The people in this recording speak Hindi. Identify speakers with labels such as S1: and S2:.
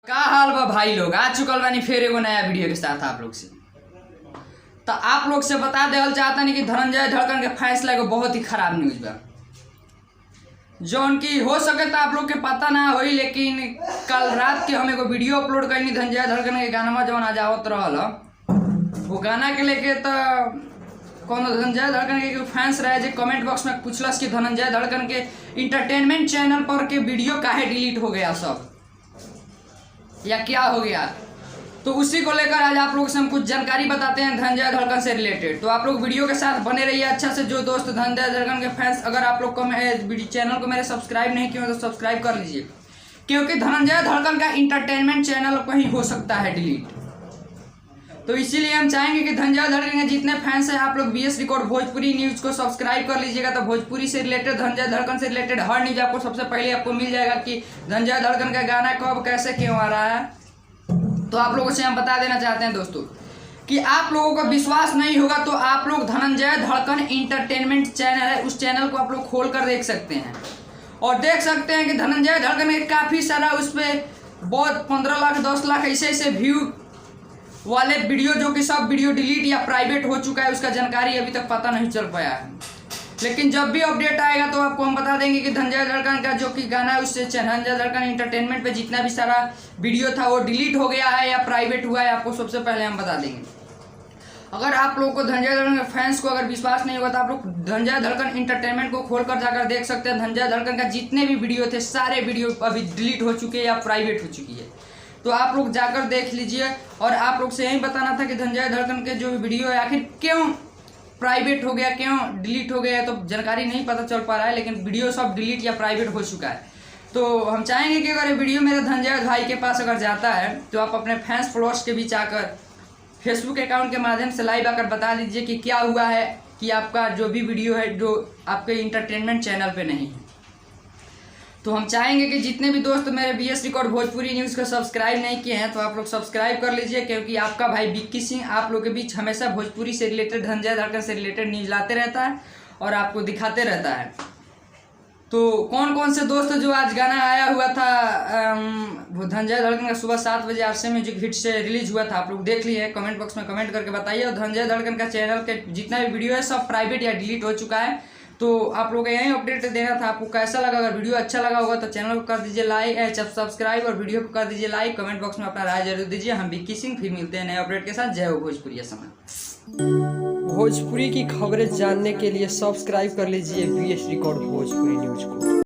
S1: का हाल बा भाई लोग, आ चुकल बानी फिर एगो नया वीडियो के साथ आप लोग से। तो आप लोग से बता देवल चाहता नहीं कि धनंजय धड़कन के फैसला एगो बहुत ही खराब न्यूज बा, जौन की हो सके तो आप लोग के पता ना होई, लेकिन कल रात के हम एगो वीडियो अपलोड करनी धनंजय धड़कन के गाना जौन आज आवत रहल, वो गाना के लेके तो कौन धनंजय धड़कन के फैंस रहे जो कमेंट बॉक्स में पूछलस कि धनंजय धड़कन के इंटरटेनमेंट चैनल पर के वीडियो काहे डिलीट हो गया सब, या क्या हो गया। तो उसी को लेकर आज आप लोग से हम कुछ जानकारी बताते हैं धनंजय धड़कन से रिलेटेड। तो आप लोग वीडियो के साथ बने रहिए अच्छा से। जो दोस्त धनंजय धड़कन के फैंस अगर आप लोग को चैनल को मेरे सब्सक्राइब नहीं किए तो सब्सक्राइब कर लीजिए, क्योंकि धनंजय धड़कन का इंटरटेनमेंट चैनल कहीं हो सकता है डिलीट। तो इसीलिए हम चाहेंगे कि धनंजय धड़कन के जितने फैंस हैं आप लोग BS रिकॉर्ड भोजपुरी न्यूज को सब्सक्राइब कर लीजिएगा। तो भोजपुरी से रिलेटेड, धनंजय धड़कन से रिलेटेड हर न्यूज आपको सबसे पहले आपको मिल जाएगा कि धनंजय धड़कन का गाना कब कैसे क्यों आ रहा है। तो आप लोगों से हम बता देना चाहते हैं दोस्तों कि आप लोगों को विश्वास नहीं होगा तो आप लोग धनंजय धड़कन इंटरटेनमेंट चैनल है, उस चैनल को आप लोग खोल कर देख सकते हैं और देख सकते हैं कि धनंजय धड़कन के काफ़ी सारा उस पर बहुत 15 लाख 10 लाख ऐसे व्यू वाले वीडियो, जो कि सब वीडियो डिलीट या प्राइवेट हो चुका है, उसका जानकारी अभी तक पता नहीं चल पाया है। लेकिन जब भी अपडेट आएगा तो आपको हम बता देंगे कि धनंजय धड़कन का जो कि गाना है उससे धनंजय धड़कन इंटरटेनमेंट पे जितना भी सारा वीडियो था वो डिलीट हो गया है या प्राइवेट हुआ है, आपको सबसे पहले हम बता देंगे। अगर आप लोगों को धनंजय धड़कन के फैंस को अगर विश्वास नहीं होगा तो आप लोग धनंजय धड़कन इंटरटेनमेंट को खोल कर जाकर देख सकते हैं। धनंजय धड़कन का जितने भी वीडियो थे सारे वीडियो अभी डिलीट हो चुके हैं या प्राइवेट हो चुकी है, तो आप लोग जाकर देख लीजिए। और आप लोग से यही बताना था कि धनंजय धड़कन के जो वीडियो है आखिर क्यों प्राइवेट हो गया, क्यों डिलीट हो गया, तो जानकारी नहीं पता चल पा रहा है, लेकिन वीडियो सब डिलीट या प्राइवेट हो चुका है। तो हम चाहेंगे कि अगर ये वीडियो मेरे धनंजय भाई के पास अगर जाता है तो आप अपने फैंस फॉलोअर्स के बीच आकर फेसबुक अकाउंट के माध्यम से लाइव आकर बता दीजिए कि क्या हुआ है कि आपका जो भी वीडियो है जो आपके इंटरटेनमेंट चैनल पे नहीं है। तो हम चाहेंगे कि जितने भी दोस्त मेरे BS रिकॉर्ड भोजपुरी न्यूज़ को सब्सक्राइब नहीं किए हैं तो आप लोग सब्सक्राइब कर लीजिए, क्योंकि आपका भाई विक्की सिंह आप लोग के बीच हमेशा भोजपुरी से रिलेटेड, धनंजय धड़कन से रिलेटेड न्यूज़ लाते रहता है और आपको दिखाते रहता है। तो कौन कौन से दोस्त जो आज गाना आया हुआ था धनंजय धड़कन का सुबह 7 बजे RC म्यूजिक हिट से रिलीज हुआ था, आप लोग देख लिए, कमेंट बॉक्स में कमेंट करके बताइए। और धनंजय धड़कन का चैनल के जितना भी वीडियो है सब प्राइवेट या डिलीट हो चुका है। तो आप लोग यही अपडेट देना था। आपको कैसा लगा, अगर वीडियो अच्छा लगा होगा तो चैनल को कर दीजिए लाइक, सब्सक्राइब और वीडियो को कर दीजिए लाइक। कमेंट बॉक्स में अपना राय जरूर दीजिए। हम विक्की सिंह फिर मिलते हैं नए अपडेट के साथ। जय हो भोजपुरी समय।
S2: भोजपुरी की खबरें जानने के लिए सब्सक्राइब कर लीजिए BS रिकॉर्ड भोजपुरी न्यूज को।